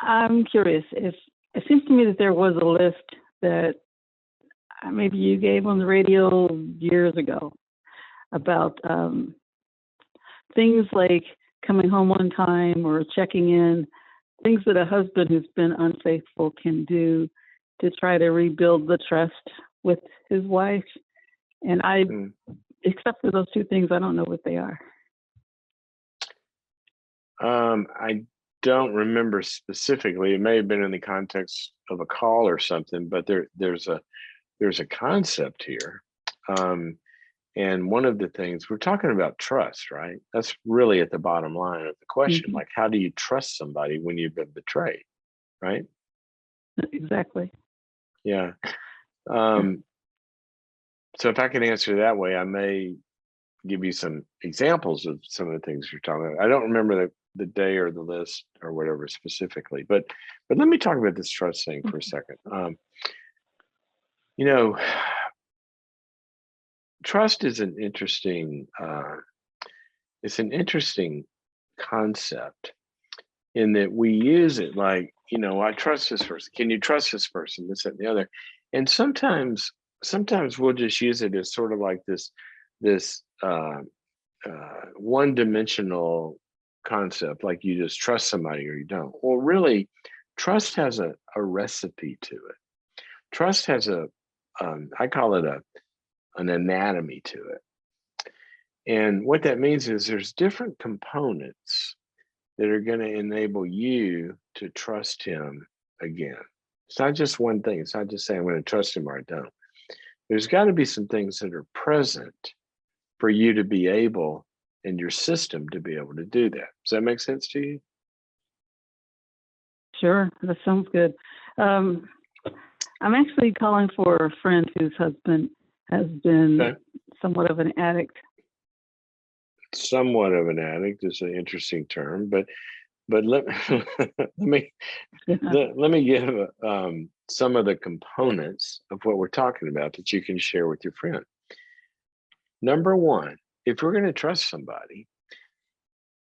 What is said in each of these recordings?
I'm curious. If it seems to me that there was a list that maybe you gave on the radio years ago about things like coming home on time or checking in, things that a husband who's been unfaithful can do to try to rebuild the trust with his wife. And Mm. except for those two things, I don't know what they are. I don't remember specifically. It may have been in the context of a call or something, but there's a concept here. And one of the things we're talking about trust, right? That's really at the bottom line of the question. Mhm. Like, how do you trust somebody when you've been betrayed, right? Exactly. Yeah. So if I can answer that way, I may give you some examples of some of the things you're talking about. I don't remember the day or the list or whatever specifically, but let me talk about this trust thing for a second. You know, trust is an interesting it's an interesting concept in that we use it like, I trust this person. Can you trust this person? This, that, and the other. And sometimes we'll just use it as sort of like this one-dimensional concept, like you just trust somebody or you don't. Well, really, trust has a recipe to it. Trust has I call it an anatomy to it. And what that means is there's different components that are going to enable you to trust him again. It's not just one thing. It's not just saying I'm going to trust him or I don't. There's got to be some things that are present for you to be able, and your system to be able to do that. Does that make sense to you? Sure, that sounds good. I'm actually calling for a friend whose husband has been Okay. somewhat of an addict. Somewhat of an addict is an interesting term, but let me let me give some of the components of what we're talking about that you can share with your friend. Number one, if we're going to trust somebody,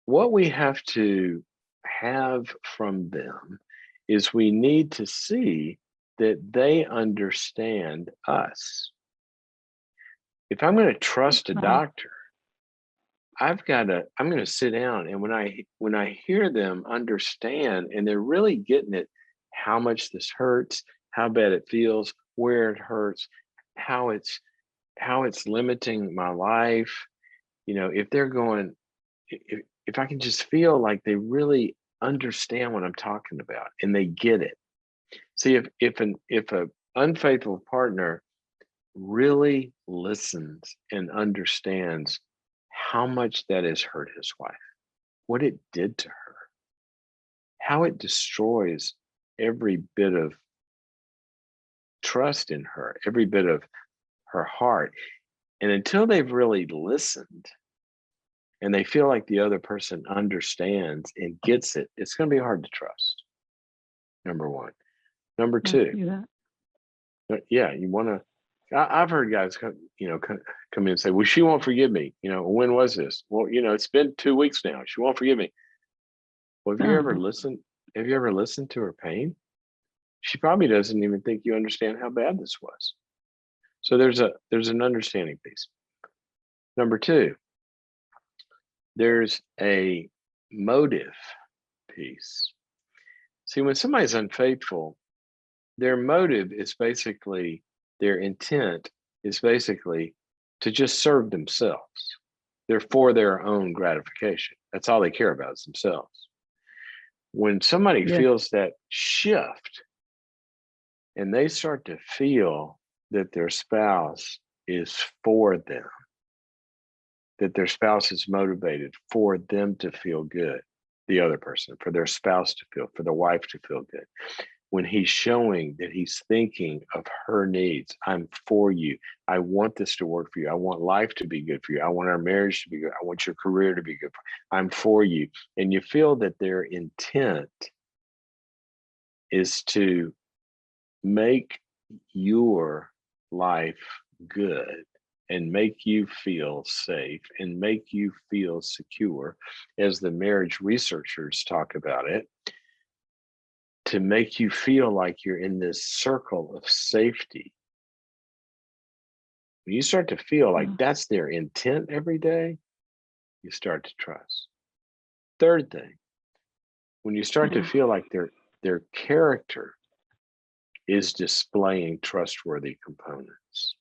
what we have to have from them is we need to see that they understand us. If I'm going to trust a doctor, I'm going to sit down, and when I hear them understand and they're really getting it, how much this hurts, how bad it feels, where it hurts, how it's limiting my life, if they're going, if I can just feel like they really understand what I'm talking about and they get it. See, if a unfaithful partner really listens and understands how much that has hurt his wife, what it did to her, how it destroys every bit of trust in her, every bit of her heart. And until they've really listened and they feel like the other person understands and gets it, it's going to be hard to trust. Number one. Number two, yeah, you want to. I've heard guys come in and say, "Well, she won't forgive me." When was this? Well, it's been 2 weeks now. She won't forgive me. Well, have you ever listened? Have you ever listened to her pain? She probably doesn't even think you understand how bad this was. So there's an understanding piece. Number two, there's a motive piece. See, when somebody's unfaithful, their motive is basically, their intent is basically to just serve themselves. They're for their own gratification. That's all they care about is themselves. When somebody feels that shift and they start to feel that their spouse is for them, that their spouse is motivated for them to feel good, the other person, for their spouse to feel, for the wife to feel good. When he's showing that he's thinking of her needs, I'm for you. I want this to work for you. I want life to be good for you. I want our marriage to be good. I want your career to be good. I'm for you. And you feel that their intent is to make your life good and make you feel safe and make you feel secure, as the marriage researchers talk about it. to make you feel like you're in this circle of safety. When you start to feel like that's their intent every day, you start to trust. Third thing, when you start to feel like their character is displaying trustworthy components,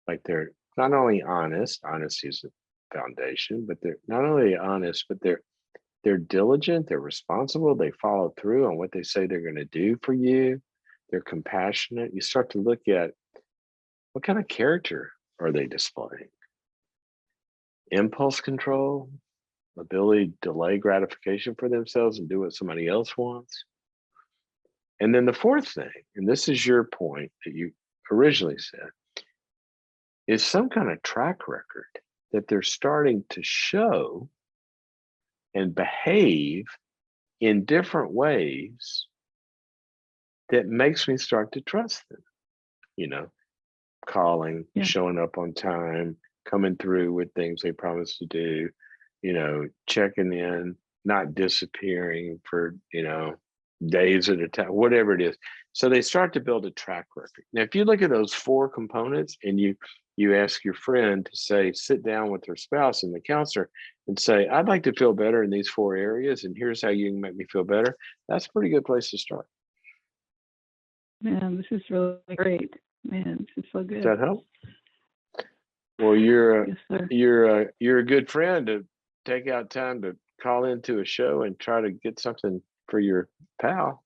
like they're not only honest, honesty is the foundation, but they're not only honest, but they're diligent, they're responsible, they follow through on what they say they're going to do for you, they're compassionate. You start to look at what kind of character are they displaying? Impulse control, ability to delay gratification for themselves and do what somebody else wants. And then the fourth thing, and this is your point that you originally said, is some kind of track record that they're starting to show and behave in different ways that makes me start to trust them. You know, calling, showing up on time, coming through with things they promised to do, you know, checking in, not disappearing for, you know, days at a time, whatever it is. So they start to build a track record. Now, if you look at those four components and you ask your friend to say, sit down with their spouse and the counselor and say, I'd like to feel better in these four areas, and here's how you can make me feel better. That's a pretty good place to start. Man, this is really great. Man, this is so good. Does that help? Well, you're a good friend to take out time to call into a show and try to get something for your pal.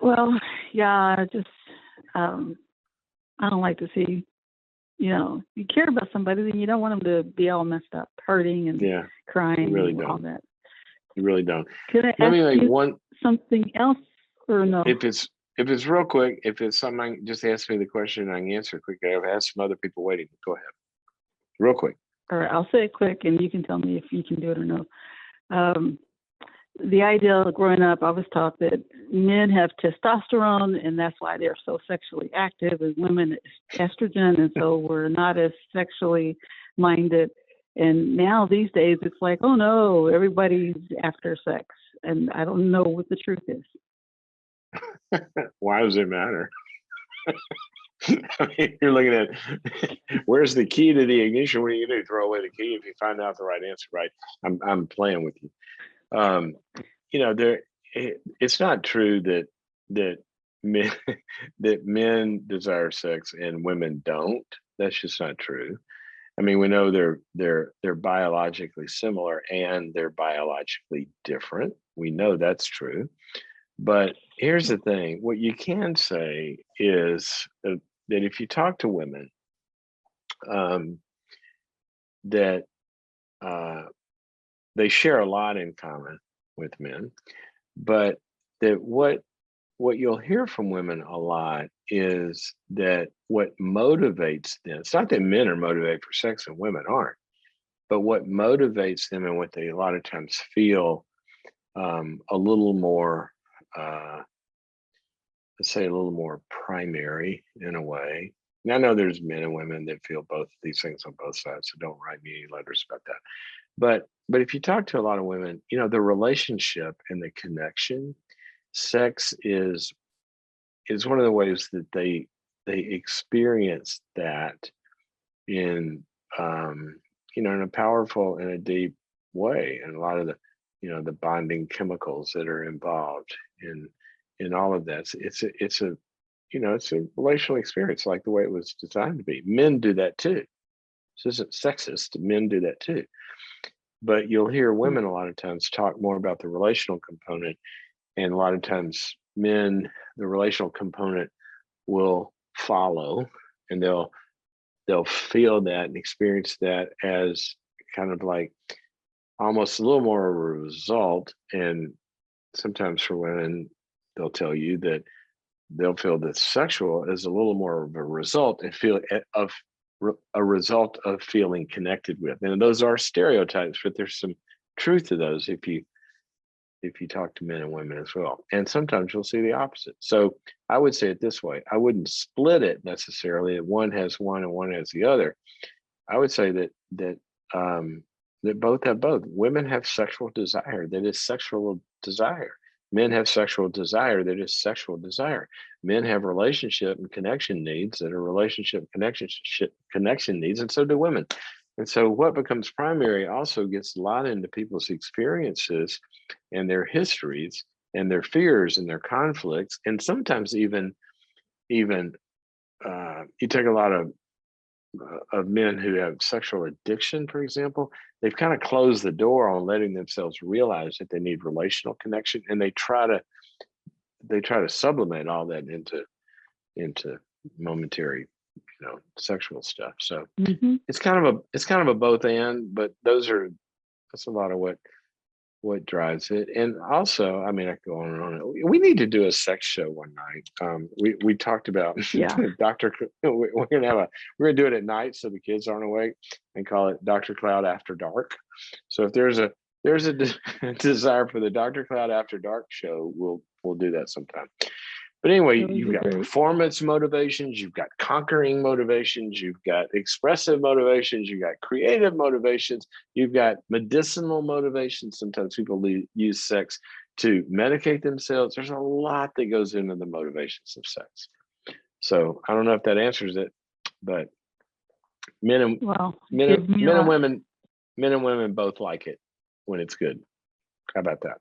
Well, yeah, just I don't like to see, you know, you care about somebody, then you don't want them to be all messed up, hurting and crying really and all that. You really don't. Could I ask you something else or no? If it's real quick, if it's something, just ask me the question and I can answer quickly. I've had some other people waiting. Go ahead. Real quick. All right, I'll say it quick and you can tell me if you can do it or no. The idea of growing up, I was taught that men have testosterone and that's why they're so sexually active, and women it's estrogen, and so we're not as sexually minded. And now these days it's like, oh no, everybody's after sex, and I don't know what the truth is. Why does it matter? I mean, you're looking at where's the key to the ignition? What are you gonna do? Throw away the key if you find out the right answer, right? I'm playing with you. You know, it's not true that men desire sex and women don't. That's just not true. I mean, we know they're biologically similar and they're biologically different. We know that's true. But here's the thing: what you can say is that if you talk to women, that they share a lot in common with men, but that what you'll hear from women a lot is that what motivates them, it's not that men are motivated for sex and women aren't, but what motivates them and what they a lot of times feel a little more, let's say a little more primary in a way. Now, I know there's men and women that feel both these things on both sides, so don't write me any letters about that. But if you talk to a lot of women, you know, the relationship and the connection, sex is one of the ways that they experience that in you know, in a powerful and a deep way, and a lot of the, you know, the bonding chemicals that are involved in all of that. It's a you know, it's a relational experience like the way it was designed to be. Men do that too. This isn't sexist. Men do that too. But you'll hear women a lot of times talk more about the relational component, and a lot of times men, the relational component will follow, and they'll feel that and experience that as kind of like almost a little more of a result. And sometimes for women, they'll tell you that they'll feel that sexual is a little more of a result and feel of a result of feeling connected with. And those are stereotypes, but there's some truth to those if you talk to men and women as well. And sometimes you'll see the opposite. So I would say it this way: I wouldn't split it necessarily that one has one and one has the other. I would say that that both have both. Women have sexual desire that is sexual desire. Men have sexual desire that is sexual desire. Men have relationship and connection needs that are relationship connection needs, and so do women. And so what becomes primary also gets a lot into people's experiences and their histories and their fears and their conflicts, and sometimes even you take a lot of men who have sexual addiction, for example. They've kind of closed the door on letting themselves realize that they need relational connection, and they try to sublimate all that into momentary, sexual stuff. So it's kind of a both and, but that's a lot of what drives it. And also, I mean, I could go on and on. We need to do a sex show one night. We talked about Dr. We're gonna do it at night so the kids aren't awake, and call it Dr. Cloud After Dark. So if there's a desire for the Dr. Cloud After Dark show, we'll do that sometime. But anyway, you've got performance motivations, you've got conquering motivations, you've got expressive motivations, you've got creative motivations, you've got medicinal motivations. Sometimes people use sex to medicate themselves. There's a lot that goes into the motivations of sex. So I don't know if that answers it, but men and women both like it when it's good. How about that?